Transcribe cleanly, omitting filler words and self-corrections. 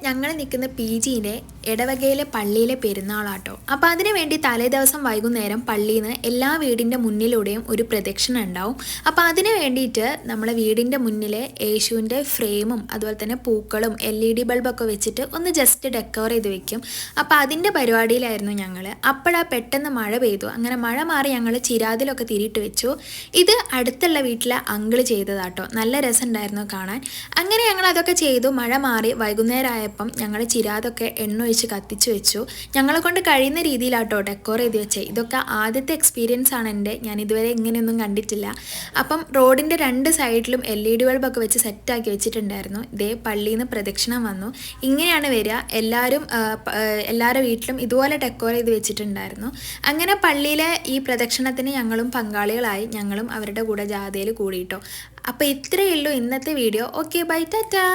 ഞങ്ങൾ നിൽക്കുന്ന പി ജിയിലെ ഇടവകയിലെ പള്ളിയിലെ പെരുന്നാളാട്ടോ. അപ്പോൾ അതിനു വേണ്ടി തലേ ദിവസം വൈകുന്നേരം പള്ളിയിൽ നിന്ന് എല്ലാ വീടിൻ്റെ മുന്നിലൂടെയും ഒരു പ്രദക്ഷിണം ഉണ്ടാവും. അപ്പോൾ അതിന് വേണ്ടിയിട്ട് നമ്മളെ വീടിൻ്റെ മുന്നിൽ യേശുവിൻ്റെ ഫ്രെയിമും അതുപോലെ തന്നെ പൂക്കളും LED ബൾബൊക്കെ വെച്ചിട്ട് ഒന്ന് ജസ്റ്റ് ഡെക്കോർ ചെയ്ത് വെക്കും. അപ്പോൾ അതിൻ്റെ പരിപാടിയിലായിരുന്നു ഞങ്ങൾ. അപ്പോഴാ പെട്ടെന്ന് മഴ പെയ്തു. അങ്ങനെ മഴ മാറി ഞങ്ങൾ ചിരാതിലൊക്കെ തിരിയിട്ട് വെച്ചു. ഇത് അടുത്തുള്ള വീട്ടിലെ അങ്കിള് ചെയ്തതാട്ടോ. നല്ല രസമുണ്ടായിരുന്നു കാണാൻ. അങ്ങനെ ഞങ്ങൾ അതൊക്കെ ചെയ്തു. മഴ മാറി വൈകുന്നേരം ആയപ്പം ഞങ്ങൾ ചിരാതൊക്കെ എണ്ണ ഒഴിച്ച് കത്തിച്ച് വെച്ചു. ഞങ്ങളെ കൊണ്ട് കഴിയുന്ന രീതിയിലാട്ടോ ഡെക്കോർ ചെയ്ത് വെച്ചേ. ഇതൊക്കെ ആദ്യത്തെ എക്സ്പീരിയൻസ് ആണ് എൻ്റെ. ഞാൻ ഇതുവരെ ഇങ്ങനെയൊന്നും കണ്ടിട്ടില്ല. അപ്പം റോഡിൻ്റെ രണ്ട് സൈഡിലും LED ബൾബൊക്കെ വെച്ച് സെറ്റാക്കി വെച്ചിട്ടുണ്ടായിരുന്നു. ഇതേ പള്ളിയിൽ നിന്ന് പ്രദക്ഷിണം വന്നു. ഇങ്ങനെയാണ് വരിക. എല്ലാവരുടെ വീട്ടിലും ഇതുപോലെ ഡെക്കോർ ചെയ്ത് വെച്ചിട്ടുണ്ടായിരുന്നു. അങ്ങനെ പള്ളിയിലെ ഈ പ്രദക്ഷിണത്തിന് ഞങ്ങളും പങ്കാളികളായി. ഞങ്ങളും അവരുടെ കൂടെ ജാഥയിൽ കൂടിയിട്ടോ. അപ്പോൾ ഇത്രയേ ഉള്ളൂ ഇന്നത്തെ വീഡിയോ. Okay, by, Tata.